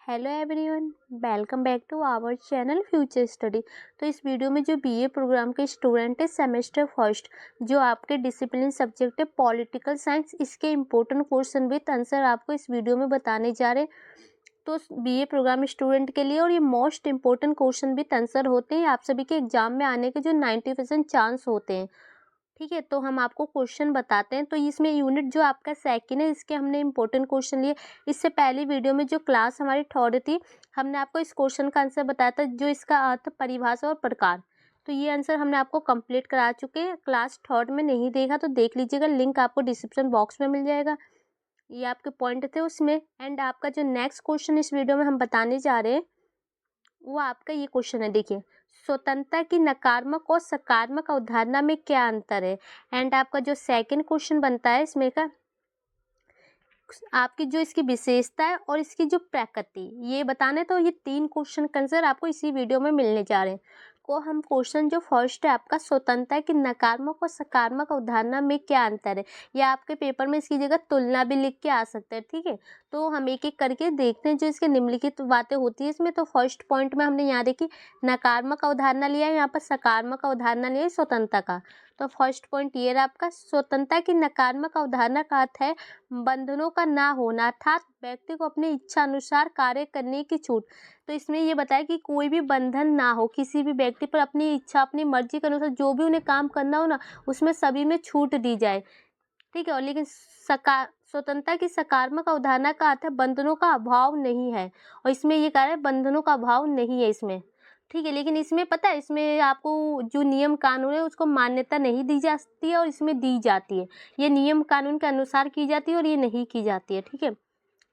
Hello everyone, welcome back to our channel future study. तो इस video में जो बीए प्रोग्राम के स्टूडेंट है सेमेस्टर फर्स्ट, जो आपके डिसिप्लिन सब्जेक्ट है पॉलिटिकल साइंस, इसके इम्पोर्टेंट क्वेश्चन विद आंसर आपको इस वीडियो में बताने जा रहे हैं। तो बीए प्रोग्राम स्टूडेंट के लिए और ये most important question with answer होते हैं आप सभी के एग्जाम में आने के जो 90% चांस होते हैं। ठीक है, तो हम आपको क्वेश्चन बताते हैं। तो इसमें यूनिट जो आपका सेकंड है, इसके हमने इंपॉर्टेंट क्वेश्चन लिए। इससे पहली वीडियो में जो क्लास हमारी थर्ड थी, हमने आपको इस क्वेश्चन का आंसर बताया था, जो इसका अर्थ, परिभाषा और प्रकार। तो ये आंसर हमने आपको कंप्लीट करा चुके हैं। क्लास थर्ड में नहीं देखा तो देख लीजिएगा, लिंक आपको डिस्क्रिप्शन बॉक्स में मिल जाएगा। ये आपके पॉइंट थे उसमें। एंड आपका जो नेक्स्ट क्वेश्चन इस वीडियो में हम बताने जा रहे हैं, वो आपका ये क्वेश्चन है। देखिए, स्वतंत्रता की नकारात्मक और सकारात्मक अवधारणा में क्या अंतर है। एंड आपका जो सेकंड क्वेश्चन बनता है इसमें का, आपकी जो इसकी विशेषता है और इसकी जो प्रकृति, ये बताने। तो ये तीन क्वेश्चन का आंसर आपको इसी वीडियो में मिलने जा रहे हैं। को हम क्वेश्चन जो फर्स्ट है आपका, स्वतंत्रता की नकारात्मक और सकारात्मक अवधारणा में क्या अंतर है, या आपके पेपर में इसकी जगह तुलना भी लिख के आ सकते हैं। ठीक है, तो हम एक एक करके देखते हैं जो इसके निम्नलिखित बातें होती है इसमें। तो फर्स्ट पॉइंट में हमने यहाँ देखी नकारात्मक अवधारणा लिया है, यहाँ पर सकारात्मक अवधारणा लिया है स्वतंत्रता का। तो फर्स्ट पॉइंट ये रहा आपका, स्वतंत्रता की नकारात्मक अवधारणा का अर्थ है बंधनों का ना होना, अर्थात व्यक्ति को अपनी इच्छा अनुसार कार्य करने की छूट। तो इसमें ये बताया कि कोई भी बंधन ना हो किसी भी व्यक्ति पर, अपनी इच्छा अपनी मर्जी के अनुसार जो भी उन्हें काम करना हो ना, उसमें सभी में छूट दी जाए। ठीक है, और लेकिन स्वतंत्रता की सकारात्मक अवधारणा का अर्थ है बंधनों का अभाव नहीं है। और इसमें ये कह रहा है बंधनों का अभाव नहीं है इसमें। ठीक है, लेकिन इसमें पता है, इसमें आपको जो नियम कानून है उसको मान्यता नहीं दी जाती है और इसमें दी जाती है। ये नियम कानून के अनुसार की जाती है और ये नहीं की जाती है। ठीक है,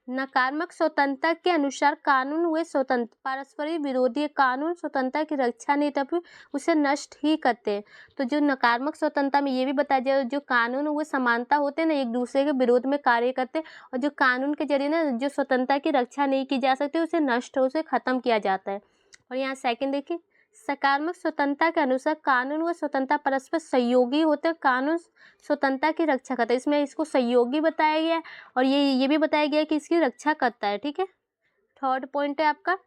नकारात्मक स्वतंत्रता के अनुसार कानून हुए स्वतंत्र, पारस्परिक विरोधी कानून स्वतंत्रता की रक्षा नहीं तभी उसे नष्ट ही करते हैं। तो जो नकारात्मक स्वतंत्रता में ये भी बताया जाए, जो कानून हुए समानता होते हैं ना, एक दूसरे के विरोध में कार्य करते हैं, और जो कानून के जरिए ना जो स्वतंत्रता की रक्षा नहीं की जा सकती उसे नष्ट, उसे खत्म किया जाता है। और यहाँ सेकंड देखिए, सकारात्मक स्वतंत्रता के अनुसार कानून व स्वतंत्रता परस्पर सहयोगी होते हैं, कानून स्वतंत्रता की रक्षा करता है। इसमें इसको सहयोगी बताया गया है और ये भी बताया गया है कि इसकी रक्षा करता है। ठीक है, थर्ड पॉइंट है आपका,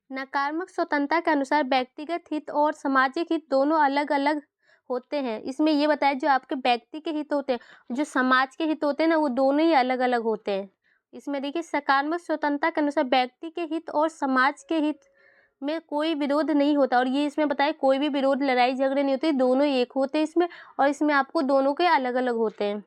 नकारात्मक स्वतंत्रता के अनुसार व्यक्तिगत हित और सामाजिक हित दोनों अलग अलग होते हैं। इसमें ये बताया जो आपके व्यक्ति के हित होते हैं, जो समाज के हित होते हैं ना, वो दोनों ही अलग अलग होते हैं। इसमें देखिए, सकारात्मक स्वतंत्रता के अनुसार व्यक्ति के हित और समाज के हित में कोई विरोध नहीं होता। और ये इसमें बताया कोई भी विरोध, लड़ाई झगड़े नहीं होते, दोनों एक होते हैं इसमें। और इसमें आपको दोनों के अलग अलग होते हैं।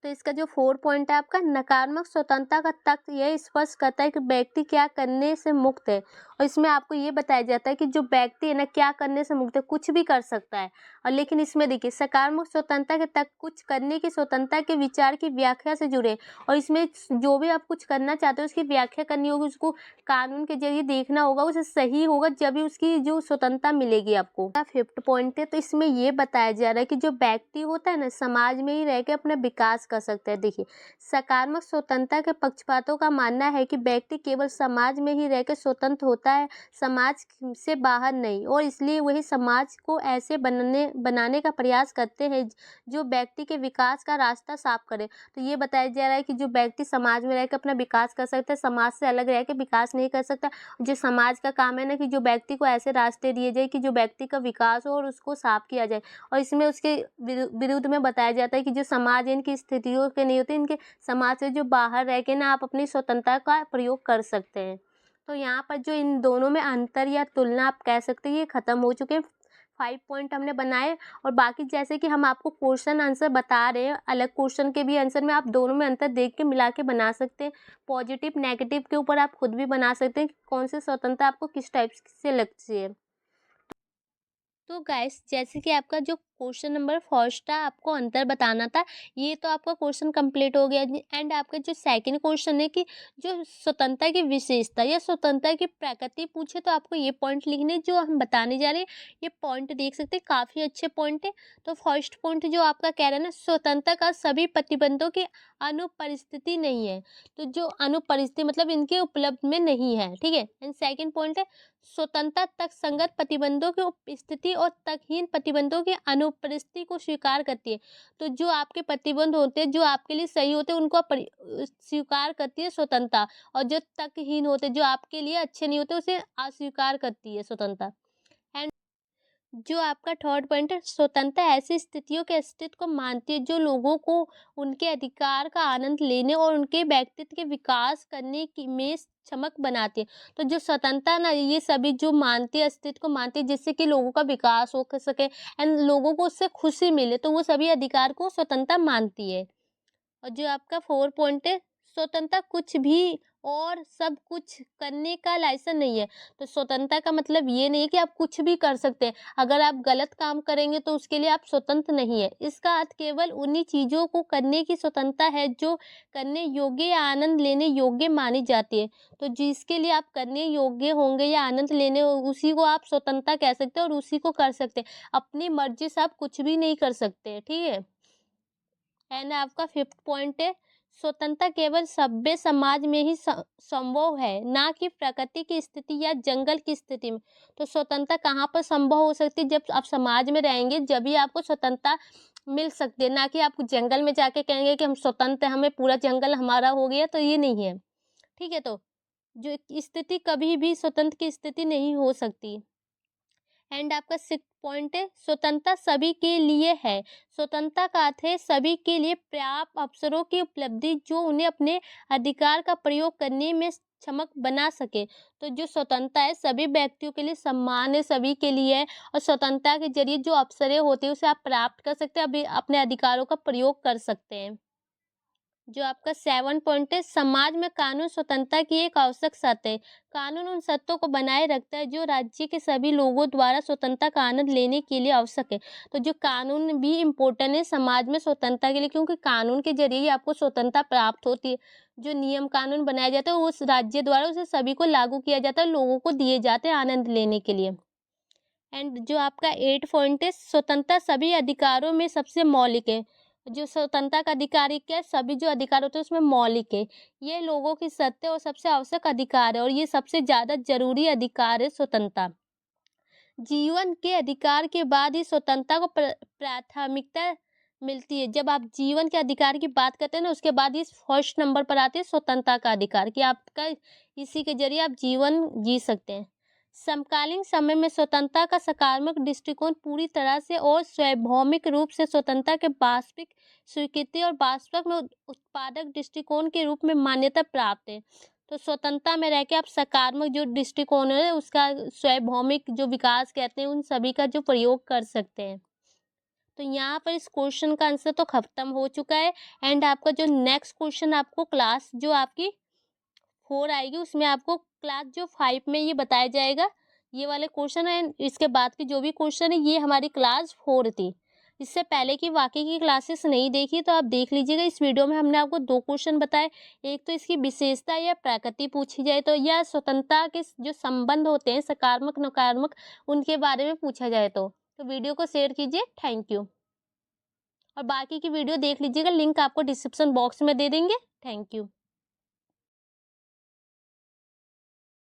तो इसका जो 4 पॉइंट है आपका, नकारात्मक स्वतंत्रता का तथ्य यह स्पष्ट करता है कि व्यक्ति क्या करने से मुक्त है। और इसमें आपको ये बताया जाता है कि जो व्यक्ति है ना, क्या करने से मुक्त है, कुछ भी कर सकता है। और लेकिन इसमें देखिए, सकारात्मक स्वतंत्रता के तक कुछ करने की स्वतंत्रता के विचार की व्याख्या से जुड़े। और इसमें जो भी आप कुछ करना चाहते हो उसकी व्याख्या करनी होगी, उसको कानून के जरिए देखना होगा, उसे सही होगा, जब भी उसकी जो स्वतंत्रता मिलेगी आपको। फिफ्थ पॉइंट है, तो इसमें ये बताया जा रहा है कि जो व्यक्ति होता है ना, समाज में ही रह के अपना विकास कर सकता है। देखिए, सकारात्मक स्वतंत्रता के पक्षपातों का मानना है कि व्यक्ति केवल समाज में ही रह के स्वतंत्र होता है, समाज से बाहर नहीं, और इसलिए वही समाज को ऐसे बनाने का प्रयास करते हैं जो व्यक्ति के विकास का रास्ता साफ करे। तो ये बताया जा रहा है कि जो व्यक्ति समाज में रह के अपना विकास कर सकता है, समाज से अलग रह के विकास नहीं कर सकता। जो समाज का काम है ना, कि जो व्यक्ति को ऐसे रास्ते दिए जाए कि जो व्यक्ति का विकास हो और उसको साफ किया जाए। और इसमें उसके विरुद्ध में बताया जाता है कि जो समाज इनकी स्थितियों के नहीं होते, इनके समाज से जो बाहर रह के ना आप अपनी स्वतंत्रता का प्रयोग कर सकते हैं। तो यहाँ पर जो इन दोनों में अंतर या तुलना आप कह सकते हैं, ये खत्म हो चुके हैं। 5 पॉइंट हमने बनाए, और बाकी जैसे कि हम आपको क्वेश्चन आंसर बता रहे हैं, अलग क्वेश्चन के भी आंसर में आप दोनों में अंतर देख के मिला के बना सकते हैं। पॉजिटिव नेगेटिव के ऊपर आप खुद भी बना सकते हैं कि कौन सी स्वतंत्रता आपको किस टाइप से लगती है। तो गाइस, जैसे कि आपका जो क्वेश्चन नंबर फर्स्ट था, आपको अंतर बताना था, ये तो आपका क्वेश्चन कंप्लीट हो गया। एंड आपका जो सेकंड क्वेश्चन है कि जो स्वतंत्रता की विशेषता या स्वतंत्रता की प्रकृति पूछे, तो आपको ये पॉइंट लिखने जो हम बताने जा रहे हैं। ये पॉइंट देख सकते हैं, काफ़ी अच्छे पॉइंट है। तो फर्स्ट पॉइंट जो आपका कह रहा है ना, स्वतंत्रता का सभी प्रतिबंधों की अनुपरिस्थिति नहीं है। तो जो अनुपरिस्थिति मतलब इनके उपलब्ध में नहीं है। ठीक है, एंड सेकंड पॉइंट है, स्वतंत्रता तक संगत प्रतिबंधों की उपस्थिति और तकहीन प्रतिबंधों की जो परिस्थिति को स्वीकार करती है। तो जो आपके प्रतिबंध होते हैं, जो आपके लिए सही होते हैं, उनको आप स्वीकार करती है स्वतंत्रता, और जो तर्कहीन होते हैं, जो आपके लिए अच्छे नहीं होते, उसे अस्वीकार करती है स्वतंत्रता। एंड जो आपका थर्ड पॉइंट है, स्वतंत्रता ऐसी स्थितियों के अस्तित्व को मानती है जो लोगों को उनके अधिकार का आनंद लेने और उनके व्यक्तित्व के विकास करने की में क्षमक बनाती है। तो जो स्वतंत्रता ना, ये सभी जो मानती है, अस्तित्व को मानती है, जिससे कि लोगों का विकास हो सके एंड लोगों को उससे खुशी मिले, तो वो सभी अधिकार को स्वतंत्रता मानती है। और जो आपका 4 पॉइंट है, स्वतंत्रता कुछ भी और सब कुछ करने का लाइसेंस नहीं है। तो स्वतंत्रता का मतलब ये नहीं है कि आप कुछ भी कर सकते हैं। अगर आप गलत काम करेंगे तो उसके लिए आप स्वतंत्र नहीं है। इसका अर्थ केवल उन्हीं चीज़ों को करने की स्वतंत्रता है जो करने योग्य या आनंद लेने योग्य मानी जाती है। तो जिसके लिए आप करने योग्य होंगे या आनंद लेने उसी को आप स्वतंत्रता कह सकते हैं और उसी को कर सकते हैं। अपनी मर्जी से आप कुछ भी नहीं कर सकते, ठीक है। एंड आपका 5th पॉइंट है, स्वतंत्रता केवल सभ्य समाज में ही संभव है, ना कि प्रकृति की स्थिति या जंगल की स्थिति में। तो स्वतंत्रता कहाँ पर संभव हो सकती है? जब आप समाज में रहेंगे, जब भी आपको स्वतंत्रता मिल सकती है, ना कि आप जंगल में जाके कहेंगे कि हम स्वतंत्र हैं, हमें पूरा जंगल हमारा हो गया, तो ये नहीं है, ठीक है। तो जो स्थिति कभी भी स्वतंत्र की स्थिति नहीं हो सकती। एंड आपका 6th पॉइंट है, स्वतंत्रता सभी के लिए है। स्वतंत्रता का अर्थ है सभी के लिए पर्याप्त अवसरों की उपलब्धि जो उन्हें अपने अधिकार का प्रयोग करने में क्षमक बना सके। तो जो स्वतंत्रता है सभी व्यक्तियों के लिए सम्मान है, सभी के लिए है, और स्वतंत्रता के जरिए जो अवसरें होती है उसे आप प्राप्त कर सकते हैं, अभी अपने अधिकारों का प्रयोग कर सकते हैं। जो आपका 7 पॉइंट है, समाज में कानून स्वतंत्रता की एक आवश्यक शर्त है। कानून उन शर्तों को बनाए रखता है जो राज्य के सभी लोगों द्वारा स्वतंत्रता का आनंद लेने के लिए आवश्यक है। तो जो कानून भी इम्पोर्टेंट है समाज में स्वतंत्रता के लिए, क्योंकि कानून के जरिए ही आपको स्वतंत्रता प्राप्त होती है। जो नियम कानून बनाया जाता है उस राज्य द्वारा उसे सभी को लागू किया जाता है, लोगों को दिए जाते हैं आनंद लेने के लिए। एंड जो आपका 8 पॉइंट है, स्वतंत्रता सभी अधिकारों में सबसे मौलिक है। जो स्वतंत्रता का अधिकार है, सभी जो अधिकार होते हैं उसमें मौलिक है। ये लोगों की सत्य और सबसे आवश्यक अधिकार है, और ये सबसे ज्यादा जरूरी अधिकार है स्वतंत्रता। जीवन के अधिकार के बाद ही स्वतंत्रता को प्राथमिकता मिलती है। जब आप जीवन के अधिकार की बात करते हैं ना, उसके बाद ही फर्स्ट नंबर पर आते हैं स्वतंत्रता का अधिकार, कि आपका इसी के जरिए आप जीवन जी सकते हैं। समकालीन समय में स्वतंत्रता का सकारात्मक दृष्टिकोण पूरी तरह से और सार्वभौमिक रूप से स्वतंत्रता के वास्तविक स्वीकृति और वास्तविक में उत्पादक दृष्टिकोण के रूप में मान्यता प्राप्त है। तो स्वतंत्रता में रह के आप सकारात्मक जो दृष्टिकोण है उसका सार्वभौमिक जो विकास कहते हैं उन सभी का जो प्रयोग कर सकते हैं। तो यहाँ पर इस क्वेश्चन का आंसर तो खत्म हो चुका है। एंड आपका जो नेक्स्ट क्वेश्चन आपको क्लास जो आपकी 4 आएगी उसमें आपको क्लास जो 5 में ये बताया जाएगा, ये वाले क्वेश्चन है। इसके बाद के जो भी क्वेश्चन है ये हमारी क्लास 4 थी। इससे पहले की बाकी की क्लासेस नहीं देखी तो आप देख लीजिएगा। इस वीडियो में हमने आपको 2 क्वेश्चन बताए, एक तो इसकी विशेषता या प्रकृति पूछी जाए तो, या स्वतंत्रता के जो संबंध होते हैं सकारात्मक नकारात्मक उनके बारे में पूछा जाए तो वीडियो को शेयर कीजिए। Thank you. और बाकी की वीडियो देख लीजिएगा, लिंक आपको डिस्क्रिप्शन बॉक्स में दे देंगे। Thank you.